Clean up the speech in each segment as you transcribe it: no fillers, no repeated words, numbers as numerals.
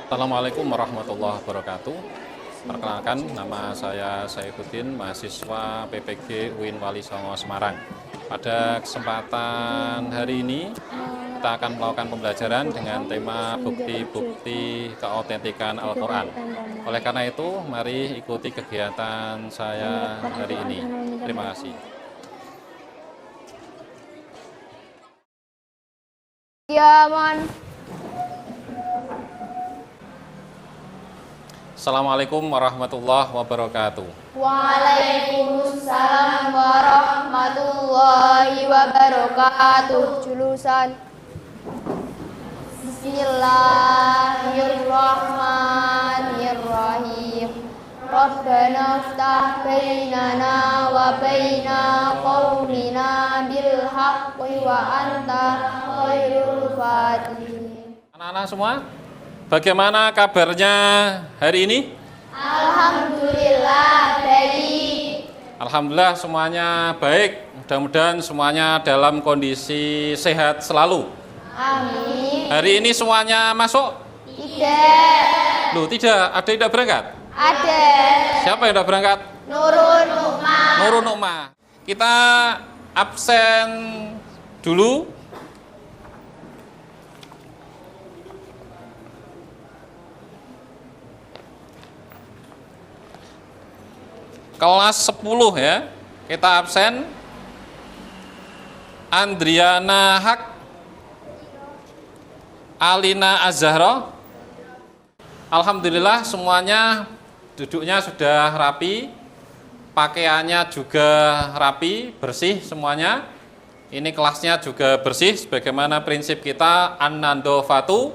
Assalamualaikum warahmatullahi wabarakatuh. Perkenalkan, nama saya Saifuddin, mahasiswa PPG UIN Wali Songo Semarang. Pada kesempatan hari ini, kita akan melakukan pembelajaran dengan tema bukti-bukti keautentikan Al-Quran. Oleh karena itu, mari ikuti kegiatan saya hari ini. Terima kasih. Ya, Mon. Assalamualaikum warahmatullahi wabarakatuh. Waalaikumsalam warahmatullahi wabarakatuh. Julusan Bismillahirrahmanirrahim. Rabbana iftah bainana wa baina qaumina bil haqqi wa anta khairul fatihin. Anak-anak semua, bagaimana kabarnya hari ini? Alhamdulillah baik. Alhamdulillah semuanya baik. Mudah-mudahan semuanya dalam kondisi sehat selalu. Amin. Hari ini semuanya masuk? Tidak. Loh, tidak. Ada yang tidak berangkat? Ada. Siapa yang tidak berangkat? Nurun Nukmah. Nurun Nukmah. Kita absen dulu. Kelas 10 ya. Kita absen. Andriana Hak, Alina Azhara. Alhamdulillah semuanya duduknya sudah rapi, pakaiannya juga rapi, bersih semuanya. Ini kelasnya juga bersih sebagaimana prinsip kita an-nadhofatu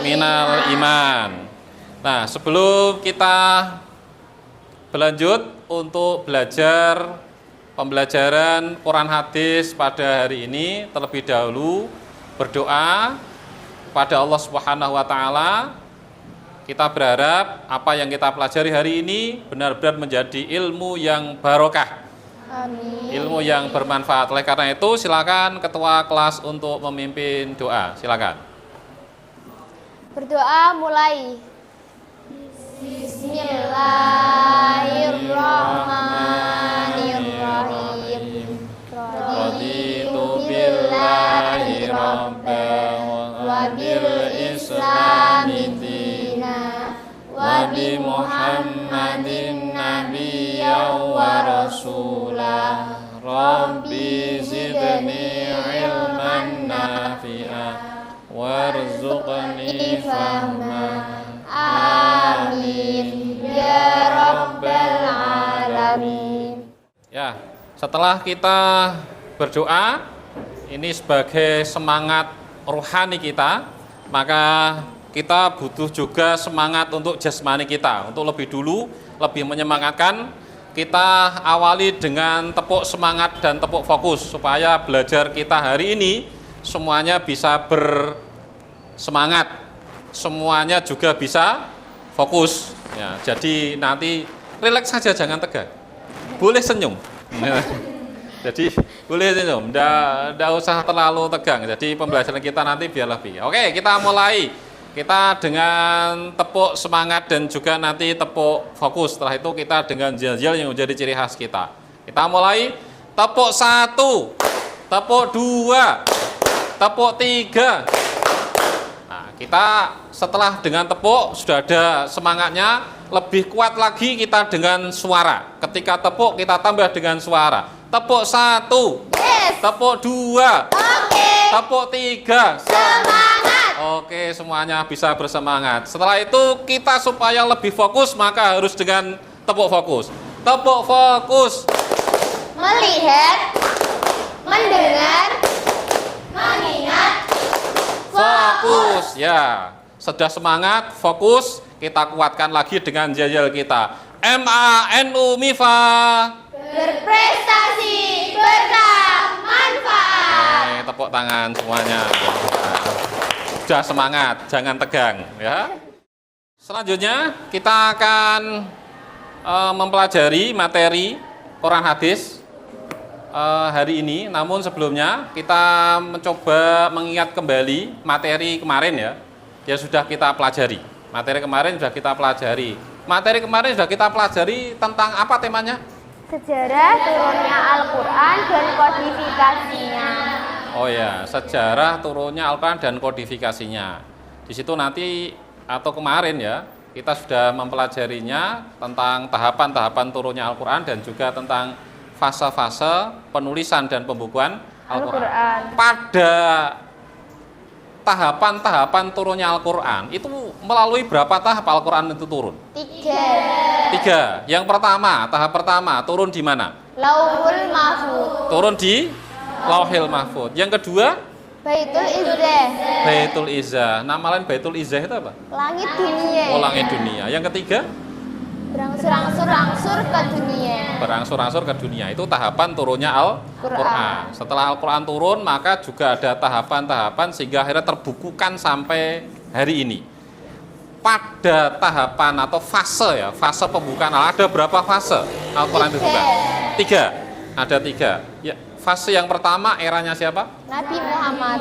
minal iman. Nah, sebelum kita berlanjut untuk belajar pembelajaran Quran hadis pada hari ini, terlebih dahulu berdoa pada Allah Subhanahu wa taala. Kita berharap apa yang kita pelajari hari ini benar-benar menjadi ilmu yang barokah. Amin. Ilmu yang bermanfaat. Oleh karena itu, silakan ketua kelas untuk memimpin doa. Silakan. Berdoa mulai. Bismillahirrahmanirrahim. Raditu billahi rabban wa bil islami dina wa bi Muhammadin nabiyyan wa rasulah. Rabbi zidni ilman nafi'a warzuqni fahma. Amin ya rabbal alamin. Ya, setelah kita berdoa, ini sebagai semangat rohani kita, maka kita butuh juga semangat untuk jasmani kita. Untuk lebih dulu, lebih menyemangatkan, kita awali dengan tepuk semangat dan tepuk fokus supaya belajar kita hari ini semuanya bisa bersemangat, semuanya juga bisa fokus. Ya, jadi nanti rileks saja, jangan tegang. Boleh senyum. Jadi boleh senyum, nggak usah terlalu tegang. Jadi pembelajaran kita nanti biar lebih. Oke, kita mulai. Kita dengan tepuk semangat dan juga nanti tepuk fokus. Setelah itu kita dengan jel-jel yang menjadi ciri khas kita. Kita mulai. Tepuk 1, tepuk 2, tepuk 3. Nah, kita setelah dengan tepuk sudah ada semangatnya, lebih kuat lagi kita dengan suara. Ketika tepuk kita tambah dengan suara. Tepuk 1, Yes. tepuk 2, Oke. tepuk 3. Semangat. Oke, semuanya bisa bersemangat. Setelah itu kita supaya lebih fokus maka harus dengan tepuk fokus. Tepuk fokus. Melihat, mendengar, mengingat, Fokus. Ya, sudah semangat, fokus, kita kuatkan lagi dengan jajal kita. MANU MIFA. berprestasi, berkah, manfaat. Oke, tepuk tangan semuanya. Sudah semangat, jangan tegang ya. Selanjutnya kita akan mempelajari materi Quran hadis hari ini. Namun sebelumnya kita mencoba mengingat kembali materi kemarin ya, yang sudah kita pelajari. Materi kemarin sudah kita pelajari. Materi kemarin sudah kita pelajari tentang apa temanya? Sejarah turunnya Al-Quran dan kodifikasinya. Oh ya, sejarah turunnya Al-Quran dan kodifikasinya. Di situ nanti atau kemarin ya, kita sudah mempelajarinya tentang tahapan-tahapan turunnya Al-Quran dan juga tentang fase-fase penulisan dan pembukuan Al-Quran. Pada tahapan-tahapan turunnya Al-Quran itu melalui berapa tahap Al-Quran itu turun? 3. Yang pertama, tahap pertama turun di mana? Lauhul Mahfuz. Turun di Lauhil Mahfuz. Yang kedua, Baitul Izzah. Baitul Izzah. Nama lain Baitul Izzah itu apa? Langit dunia. Oh, langit dunia. Yang ketiga, Berangsur-angsur ke dunia. berangsur-angsur ke dunia. Itu tahapan turunnya Al-Quran. Setelah Al-Quran turun, maka juga ada tahapan-tahapan sehingga akhirnya terbukukan sampai hari ini. Pada tahapan atau fase ya, fase pembukaan, ada berapa fase Al-Quran dibuka? 3. Ada 3. Ya, fase yang pertama eranya siapa? Nabi Muhammad.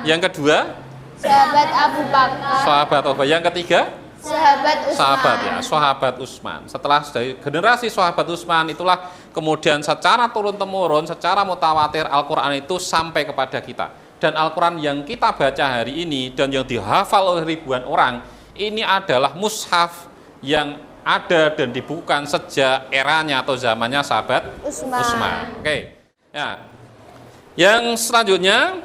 Yang kedua, Sahabat Abu Bakar. sahabat Abu Bakar. Yang ketiga, Sahabat Utsman. sahabat ya, sahabat Utsman. Setelah dari generasi sahabat Utsman itulah kemudian secara turun-temurun, secara mutawatir Al-Quran itu sampai kepada kita. Dan Al-Quran yang kita baca hari ini dan yang dihafal oleh ribuan orang, ini adalah mushaf yang ada dan dibukukan sejak eranya atau zamannya sahabat Utsman. Oke. Ya. Yang selanjutnya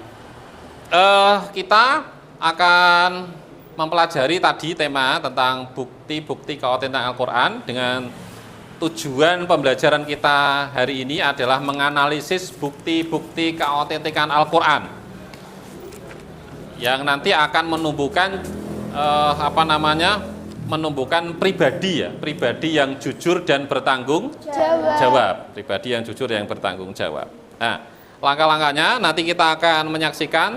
kita akan mempelajari tadi tema tentang bukti-bukti keautentikan Al-Quran dengan tujuan pembelajaran kita hari ini adalah menganalisis bukti-bukti keautentikan Al-Quran yang nanti akan menumbuhkan menumbuhkan pribadi ya, pribadi yang jujur dan bertanggung jawab, pribadi yang jujur yang bertanggung jawab. Nah, langkah-langkahnya nanti kita akan menyaksikan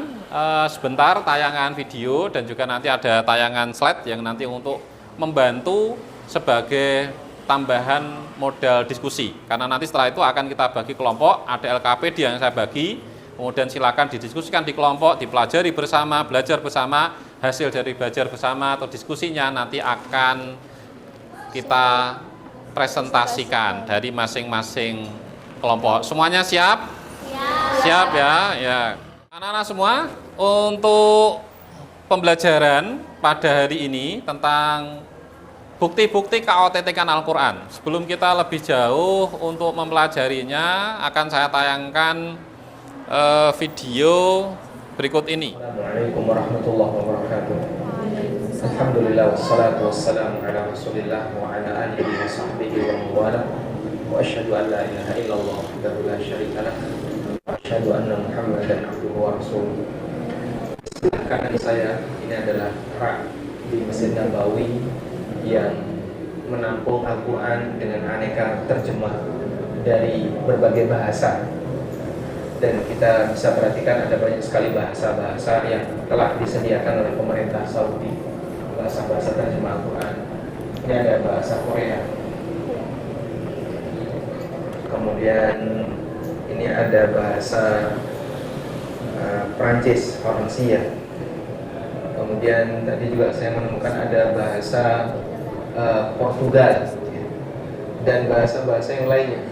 sebentar tayangan video dan juga nanti ada tayangan slide yang nanti untuk membantu sebagai tambahan modal diskusi. Karena nanti setelah itu akan kita bagi kelompok, ada LKPD yang saya bagi, kemudian silakan didiskusikan di kelompok, dipelajari bersama, belajar bersama, hasil dari belajar bersama atau diskusinya nanti akan kita presentasikan dari masing-masing kelompok. Semuanya siap? Siap ya, ya. Anak-anak semua, untuk pembelajaran pada hari ini tentang bukti-bukti keautentikan Al-Quran. Sebelum kita lebih jauh untuk mempelajarinya, akan saya tayangkan video berikut ini. Assalamualaikum warahmatullahi wabarakatuh. Alhamdulillah wassalatu wassalamu ala Rasulillah wa ala alihi wa sahbihi wa mawala. Wa asyhadu an la ilaha illallah wahdahu la syarika lah. Wa asyhadu anna Muhammadan abduhu wa rasuluh. Kanan saya ini adalah rak di Masjid Nabawi yang menampung Al-Quran dengan aneka terjemah dari berbagai bahasa. Dan kita bisa perhatikan ada banyak sekali bahasa-bahasa yang telah disediakan oleh pemerintah Saudi, bahasa-bahasa terjemah Al-Quran. Ini ada bahasa Korea, kemudian ini ada bahasa Prancis, Fransia. Kemudian tadi juga saya menemukan ada bahasa Portugal dan bahasa-bahasa yang lainnya.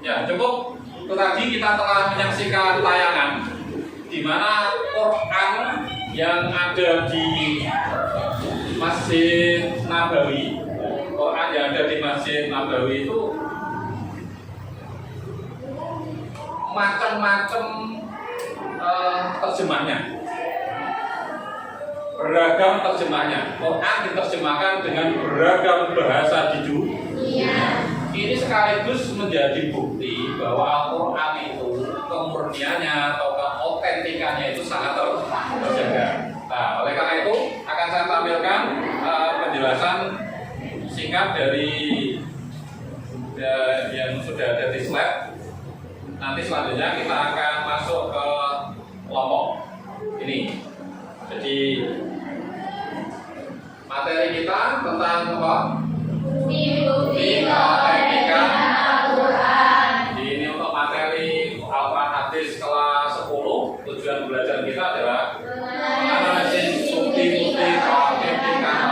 Ya, cukup. Itu tadi kita telah menyaksikan tayangan di mana Quran yang ada di Masjid Nabawi, Quran yang ada di Masjid Nabawi itu macam-macam terjemahnya, beragam terjemahnya. Quran diterjemahkan dengan beragam bahasa di dunia. Ini sekaligus menjadi bukti bahwa Al-Quran itu kemurniannya atau keautentikannya itu sangat terjaga. Nah, oleh karena itu akan saya tampilkan penjelasan singkat dari yang sudah ada di slide. Nanti selanjutnya kita akan masuk ke kelompok ini. Jadi materi kita tentang apa? Bukti keautentikan Al-Quran. Ini untuk materi Al-Quran hadis kelas 10. Tujuan belajar kita adalah menganalisis bukti-bukti keautentikan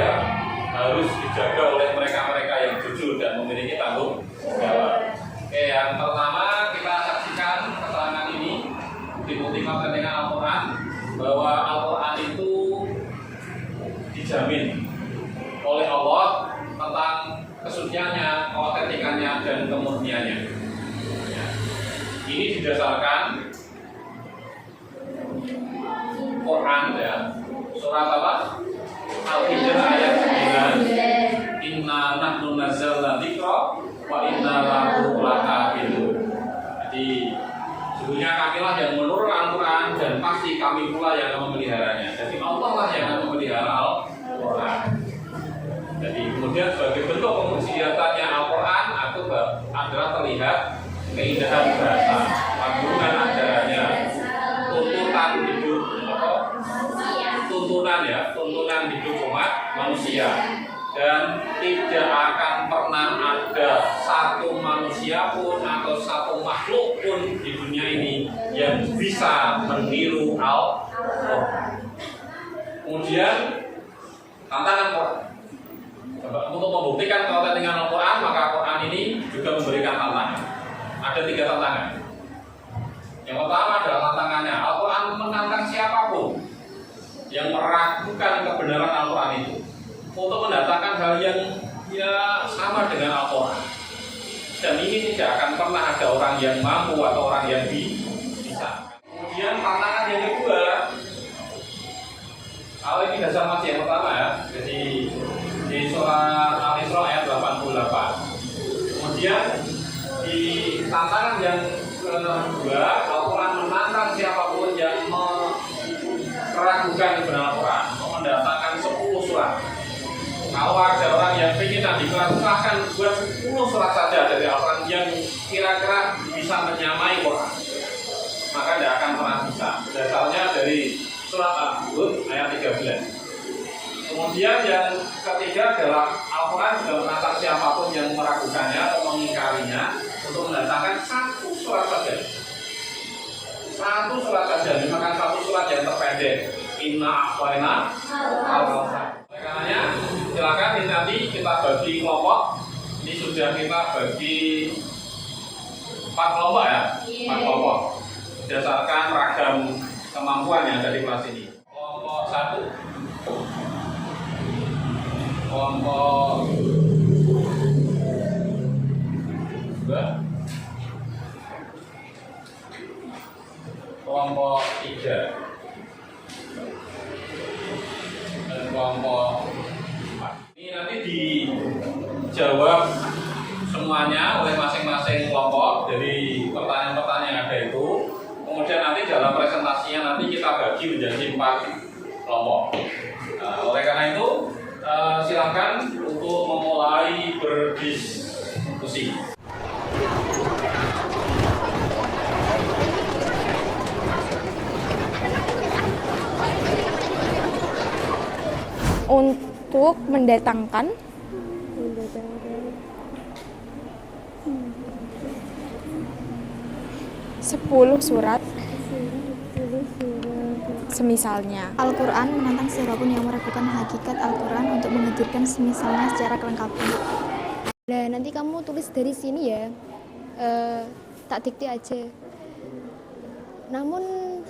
ya harus dijaga oleh mereka-mereka yang jujur dan memiliki tanggung jawab. Oke, yang pertama kita saksikan keterangan ini dibuktikan dengan Al-Quran bahwa Al-Quran itu dijamin oleh Allah tentang kesuciannya, autentikannya, dan kemurniannya. Ya. Ini didasarkan Quran ya. Surat apa? Al-Hijr ayat 9. Inna nahnu nazzalna dzikra wa inna lahu lahafizun. Jadi sesungguhnya kamilah yang menurunkan Al-Quran dan pasti kami pula yang akan memeliharanya. Jadi Allah lah yang akan memelihara Al-Quran. Jadi kemudian sebagai bentuk kemujizatannya Al-Quran itu adalah terlihat keindahan bahasa, kandungan ajarannya, tuntunan hidup tuntunan hidup umat manusia, dan tidak akan pernah ada satu manusia pun atau satu makhluk pun di dunia ini yang bisa meniru Al-Quran. Kemudian tantangan Quran untuk membuktikan keautentikan Al-Quran, maka Quran ini juga memberikan tantangan. Ada 3 tantangan. Yang pertama adalah tantangannya Al-Quran menantang siapapun yang meragukan kebenaran Al-Quran itu untuk mendatangkan hal yang ya sama dengan Al-Quran. Dan ini tidak akan pernah ada orang yang mampu atau orang yang bisa. Kemudian tantangan yang kedua, ini dasar masih yang pertama ya. Jadi di surat Al-Isra ayat 88. Kemudian di tantangan yang kedua, Al-Quran menantang siapapun yang meragukan kebenaran Al-Quran, mendatangkan 10 surat. Kalau ada orang yang ingin nanti silahkan buat 10 surat saja dari Al-Quran yang kira-kira bisa menyamai Quran, maka tidak akan pernah bisa. Dasarnya dari surat Al-Hud ayat 13. Kemudian yang ketiga adalah Al-Quran juga menantang siapapun yang meragukannya atau mengingkarinya untuk mendatangkan 1 surat saja. 1 surat saja, misalkan 1 surat yang terpendek. Inna a'tayna al-kautsar. Oleh karenanya, silakan nanti kita bagi kelompok. Ini sudah kita bagi 4 kelompok ya, 4 kelompok. Berdasarkan ragam kemampuan yang ada di kelas ini. Kelompok 1, kelompok 2, kelompok 3, dan kelompok 4. Ini nanti dijawab semuanya oleh masing-masing kelompok dari pertanyaan-pertanyaan yang ada itu. Kemudian nanti dalam presentasinya nanti kita bagi menjadi 4 kelompok. Nah, oleh karena itu silakan untuk memulai berdiskusi. Untuk mendatangkan 10 surat semisalnya. Al-Quran menantang siapapun yang meragukan hakikat Al-Quran untuk menghadirkan semisalnya secara kelengkapan. Nah, nanti kamu tulis dari sini ya, tak dikte aja. Namun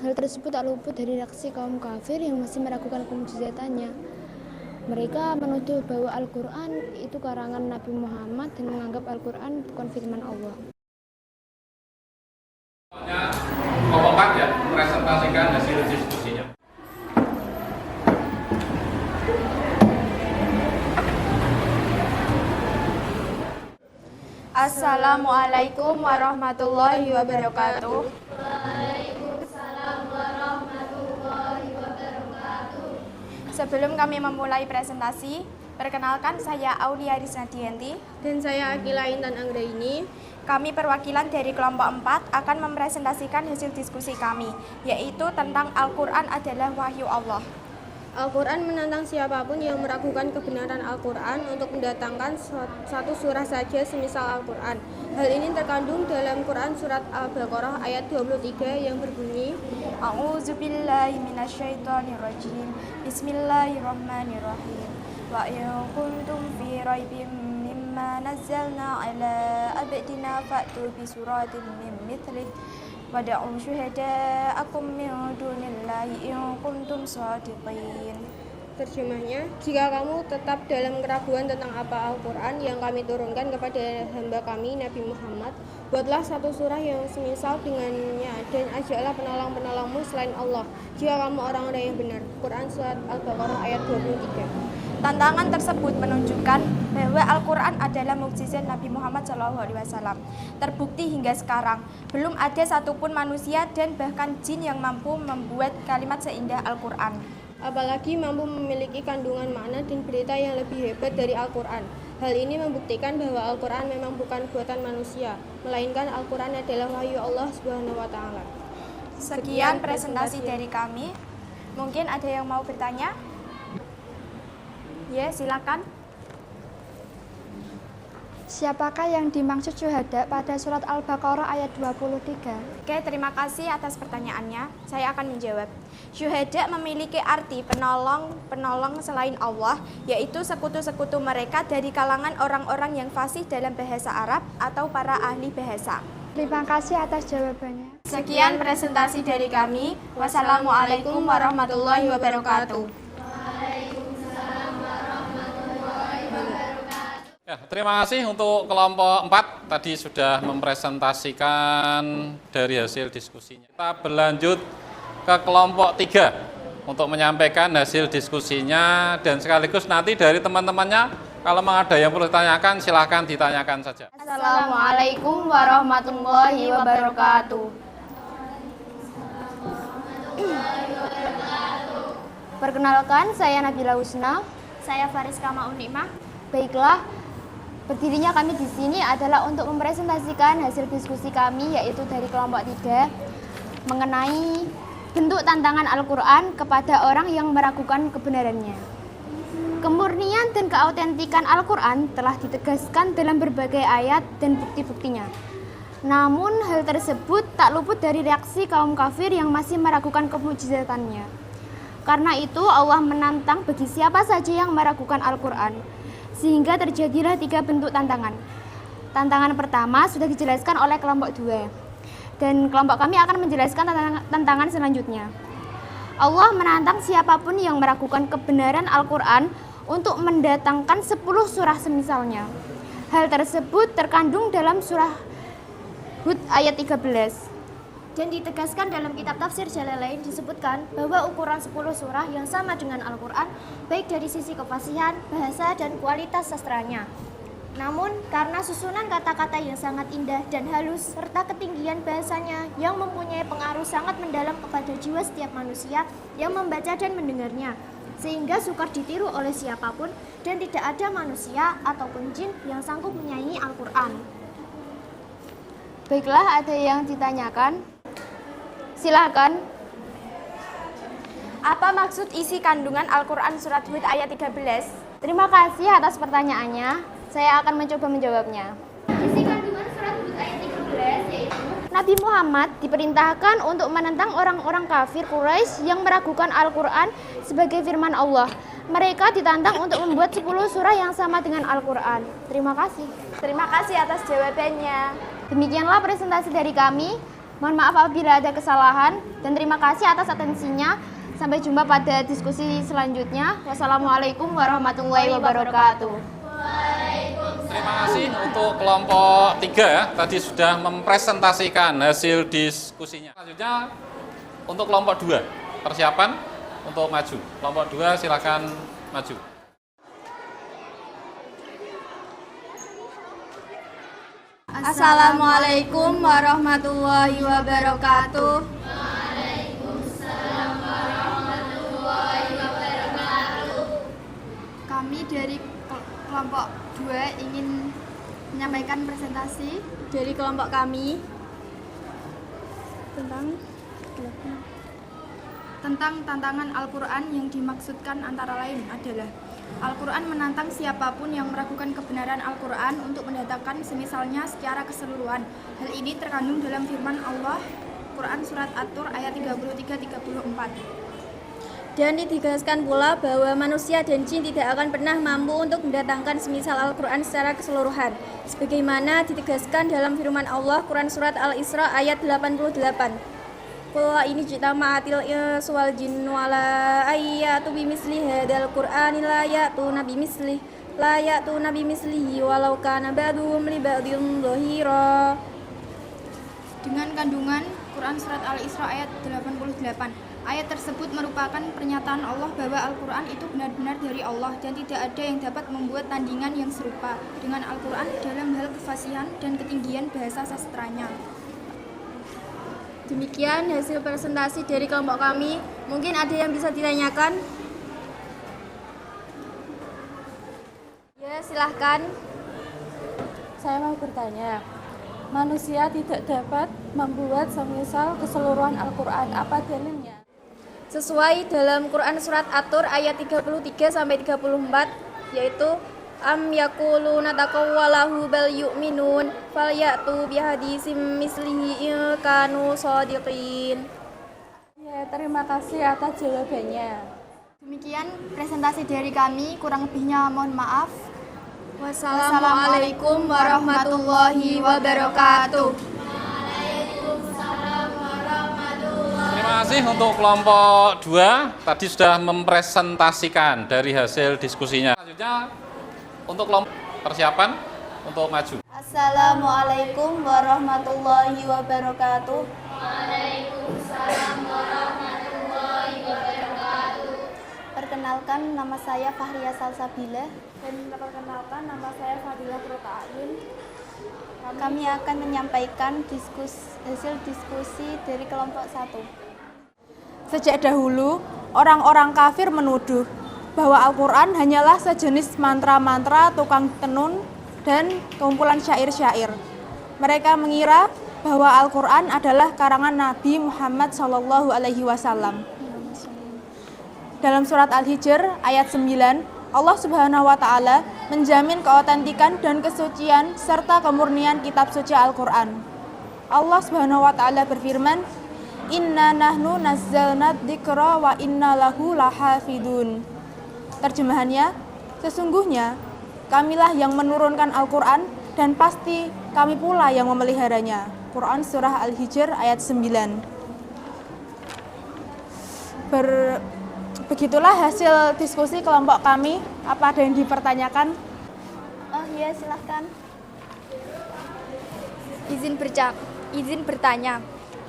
hal tersebut tak luput dari reaksi kaum kafir yang masih meragukan kemujizatannya. Mereka menuduh bahwa Al-Quran itu karangan Nabi Muhammad dan menganggap Al-Quran bukan firman Allah. Kelompok 4 ya, presentasikan hasil diskusinya. Assalamualaikum warahmatullahi wabarakatuh. Waalaikumsalam warahmatullahi wabarakatuh. Sebelum kami memulai presentasi, perkenalkan saya Aulia Risnadianti Dan saya Akila Intan Anggraini. Kami perwakilan dari kelompok 4 akan mempresentasikan hasil diskusi kami, yaitu tentang Al-Quran adalah wahyu Allah. Al-Quran menantang siapapun yang meragukan kebenaran Al-Quran untuk mendatangkan 1 surah saja semisal Al-Quran. Hal ini terkandung dalam Quran surat Al-Baqarah ayat 23 yang berbunyi, A'udzubillahi minasyaitonirrajim. Bismillahirrahmanirrahim. وإن كنتم في ريب مما نزلنا على عبدنا فأتوا بسورة من مثله وادعوا شهداءكم من دون الله إن كنتم صادقين. Terjemahnya, jika kamu tetap dalam keraguan tentang apa Al-Quran yang kami turunkan kepada hamba kami, Nabi Muhammad, buatlah satu surah yang semisal dengannya dan ajaklah penolong-penolongmu selain Allah, jika kamu orang-orang yang benar. Quran Surat Al-Baqarah ayat 23. Tantangan tersebut menunjukkan bahwa Al-Quran adalah mukjizat Nabi Muhammad SAW. Terbukti hingga sekarang, belum ada satupun manusia dan bahkan jin yang mampu membuat kalimat seindah Al-Quran. Apalagi mampu memiliki kandungan makna dan berita yang lebih hebat dari Al-Quran. Hal ini membuktikan bahwa Al-Quran memang bukan buatan manusia, melainkan Al-Quran adalah wahyu Allah SWT. Sekian presentasi dari kami. Mungkin ada yang mau bertanya? Ya, silakan. Siapakah yang dimaksud syuhada pada surat Al-Baqarah ayat 23? Oke, terima kasih atas pertanyaannya. Saya akan menjawab. Syuhada memiliki arti penolong selain Allah, yaitu sekutu-sekutu mereka dari kalangan orang-orang yang fasih dalam bahasa Arab atau para ahli bahasa. Terima kasih atas jawabannya. Sekian presentasi dari kami. Wassalamualaikum warahmatullahi wabarakatuh. Ya, terima kasih untuk kelompok 4 tadi sudah mempresentasikan dari hasil diskusinya. Kita berlanjut ke kelompok 3 untuk menyampaikan hasil diskusinya dan sekaligus nanti dari teman-temannya kalau memang ada yang perlu ditanyakan silahkan ditanyakan saja. Assalamualaikum warahmatullahi wabarakatuh. Perkenalkan, saya Nabila Husna. Saya Fariska Ma'unimah. Baiklah, berdirinya kami di sini adalah untuk mempresentasikan hasil diskusi kami yaitu dari kelompok 3 mengenai bentuk tantangan Al-Quran kepada orang yang meragukan kebenarannya. Kemurnian dan keautentikan Al-Quran telah ditegaskan dalam berbagai ayat dan bukti-buktinya. Namun hal tersebut tak luput dari reaksi kaum kafir yang masih meragukan kemujizatannya. Karena itu Allah menantang bagi siapa saja yang meragukan Al-Quran. Sehingga terjadilah 3 bentuk tantangan. Tantangan pertama sudah dijelaskan oleh kelompok 2. Dan kelompok kami akan menjelaskan tantangan selanjutnya. Allah menantang siapapun yang meragukan kebenaran Al-Quran untuk mendatangkan 10 surah semisalnya. Hal tersebut terkandung dalam surah Hud ayat 13. Dan ditegaskan dalam kitab tafsir Jalalain disebutkan bahwa ukuran 10 surah yang sama dengan Al-Quran baik dari sisi kefasihan, bahasa, dan kualitas sastranya. Namun, karena susunan kata-kata yang sangat indah dan halus serta ketinggian bahasanya yang mempunyai pengaruh sangat mendalam kepada jiwa setiap manusia yang membaca dan mendengarnya, sehingga sukar ditiru oleh siapapun dan tidak ada manusia ataupun jin yang sanggup menyanyi Al-Quran. Baiklah, ada yang ditanyakan? Silakan. Apa maksud isi kandungan Al-Quran surat Hud ayat 13? Terima kasih atas pertanyaannya. Saya akan mencoba menjawabnya. Isi kandungan surat Hud ayat 13 yaitu Nabi Muhammad diperintahkan untuk menentang orang-orang kafir Quraisy yang meragukan Al-Quran sebagai firman Allah. Mereka ditantang untuk membuat 10 surah yang sama dengan Al-Quran. Terima kasih. Terima kasih atas jawabannya. Demikianlah presentasi dari kami. Mohon maaf apabila ada kesalahan dan terima kasih atas atensinya. Sampai jumpa pada diskusi selanjutnya. Wassalamualaikum warahmatullahi wabarakatuh. Terima kasih untuk kelompok 3 ya. Tadi sudah mempresentasikan hasil diskusinya. Selanjutnya untuk kelompok 2 persiapan untuk maju. Kelompok 2 silakan maju. Assalamualaikum warahmatullahi wabarakatuh. Waalaikumsalam warahmatullahi wabarakatuh. Kami dari kelompok 2 ingin menyampaikan presentasi Dari kelompok kami tentang tantangan Al-Quran yang dimaksudkan antara lain adalah Al-Quran menantang siapapun yang meragukan kebenaran Al-Quran untuk mendatangkan semisalnya secara keseluruhan. Hal ini terkandung dalam firman Allah, Quran Surat At-Tur ayat 33-34. Dan ditegaskan pula bahwa manusia dan jin tidak akan pernah mampu untuk mendatangkan semisal Al-Quran secara keseluruhan. Sebagaimana ditegaskan dalam firman Allah, Quran Surat Al-Isra ayat 88. Qul ini jitama'atil insu wal jinnu ala ayyatu bimisli hadal Qur'ani la ya'tuna bimislihi walau kana ba'duhum li ba'din dhahira. Dengan kandungan Quran Surat Al-Isra ayat 88. Ayat tersebut merupakan pernyataan Allah bahwa Al-Quran itu benar-benar dari Allah dan tidak ada yang dapat membuat tandingan yang serupa dengan Al-Quran dalam hal kefasihan dan ketinggian bahasa sastranya. Demikian hasil presentasi dari kelompok kami. Mungkin ada yang bisa ditanyakan? Ya, silahkan. Saya mau bertanya, manusia tidak dapat membuat semisal keseluruhan Al-Quran, apa dalilnya? Sesuai dalam Quran Surat At-Tur ayat 33-34, yaitu am yaquluna taqawwalahu bal yu'minun falyatu bihadisim mislihi in kanu shadiqin. Ya, terima kasih atas jawabannya. Demikian presentasi dari kami, kurang lebihnya mohon maaf. Wassalamualaikum warahmatullahi wabarakatuh. Terima kasih untuk kelompok 2, tadi sudah mempresentasikan dari hasil diskusinya. Selanjutnya untuk kelompok persiapan untuk maju. Assalamualaikum warahmatullahi wabarakatuh. Waalaikumsalam warahmatullahi wabarakatuh. Perkenalkan, nama saya Fahria Salsabila. Dan perkenalkan, nama saya Fadilah Prota'in. Kami akan menyampaikan hasil diskusi dari kelompok 1. Sejak dahulu, orang-orang kafir menuduh bahwa Al-Quran hanyalah sejenis mantra-mantra tukang tenun dan kumpulan syair-syair. Mereka mengira bahwa Al-Quran adalah karangan Nabi Muhammad SAW. Dalam surat Al-Hijr ayat 9, Allah Subhanahu wa Ta'ala menjamin keautentikan dan kesucian serta kemurnian kitab suci Al-Quran. Allah Subhanahu wa Ta'ala berfirman, Inna nahnu nazzalna dzikra wa inna lahu lahafidun. Terjemahannya, sesungguhnya kamilah yang menurunkan Al-Quran dan pasti kami pula yang memeliharanya. Quran Surah Al-Hijr ayat 9. Begitulah hasil diskusi kelompok kami. Apa ada yang dipertanyakan? Oh iya, silahkan. Izin bertanya.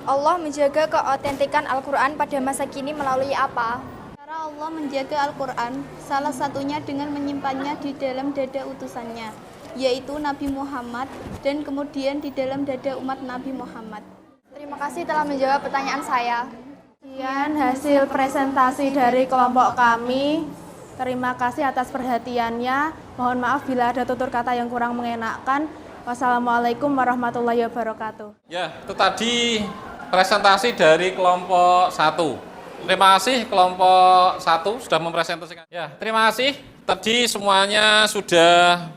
Allah menjaga keautentikan Al-Quran pada masa kini melalui apa? Cara Allah menjaga Al-Quran, salah satunya dengan menyimpannya di dalam dada utusannya, yaitu Nabi Muhammad, dan kemudian di dalam dada umat Nabi Muhammad. Terima kasih telah menjawab pertanyaan saya. Sekian hasil presentasi dari kelompok kami. Terima kasih atas perhatiannya. Mohon maaf bila ada tutur kata yang kurang mengenakan. Wassalamualaikum warahmatullahi wabarakatuh. Ya, itu tadi presentasi dari kelompok 1. Terima kasih kelompok 1 sudah mempresentasikan. Ya, terima kasih. Tadi semuanya sudah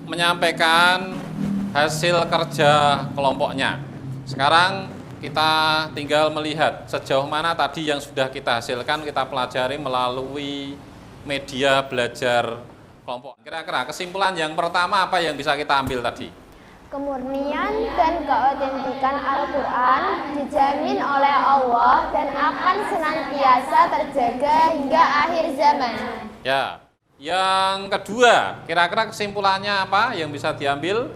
menyampaikan hasil kerja kelompoknya. Sekarang kita tinggal melihat sejauh mana tadi yang sudah kita hasilkan, kita pelajari melalui media belajar kelompok. Kira-kira kesimpulan yang pertama apa yang bisa kita ambil tadi? Kemurnian dan keautentikan Al-Quran dijamin oleh Allah dan akan senantiasa terjaga hingga akhir zaman. Ya, yang kedua, kira-kira kesimpulannya apa yang bisa diambil?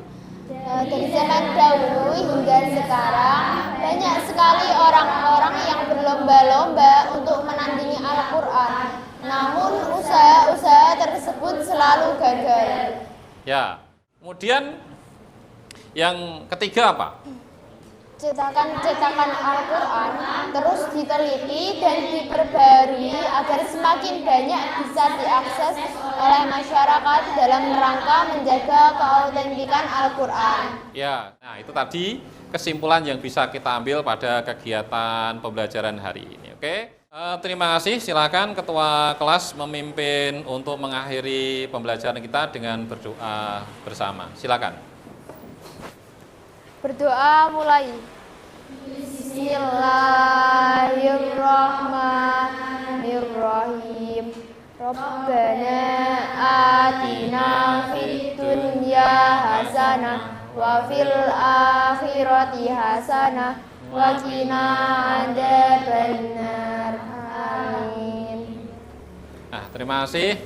Dari zaman dahulu hingga sekarang, banyak sekali orang-orang yang berlomba-lomba untuk menandingi Al-Quran. Namun usaha-usaha tersebut selalu gagal. Ya, kemudian yang ketiga apa? Cetakan-cetakan Al-Quran terus diteliti dan diperbarui agar semakin banyak bisa diakses oleh masyarakat dalam rangka menjaga keautentikan Al-Quran. Ya, nah itu tadi kesimpulan yang bisa kita ambil pada kegiatan pembelajaran hari ini. Oke, terima kasih. Silakan Ketua kelas memimpin untuk mengakhiri pembelajaran kita dengan berdoa bersama. Silakan. Berdoa mulai. Bismillahirrahmanirrahim. Bismillahirrahmanirrahim. Rabbana atina fid dunya hasanah wa fil akhirati hasanah wa qina adzabannar. Amin. Nah, terima kasih.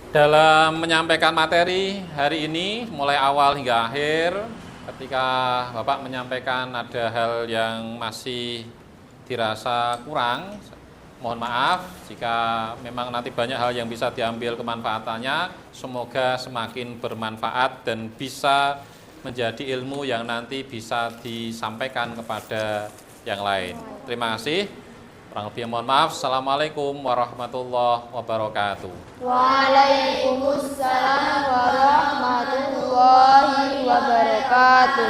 Dalam menyampaikan materi hari ini, mulai awal hingga akhir, ketika Bapak menyampaikan ada hal yang masih dirasa kurang, mohon maaf jika memang nanti banyak hal yang bisa diambil kemanfaatannya. Semoga semakin bermanfaat dan bisa menjadi ilmu yang nanti bisa disampaikan kepada yang lain. Terima kasih. Kurang lebih mohon maaf. Assalamualaikum warahmatullahi wabarakatuh. Waalaikumsalam warahmatullahi wabarakatuh.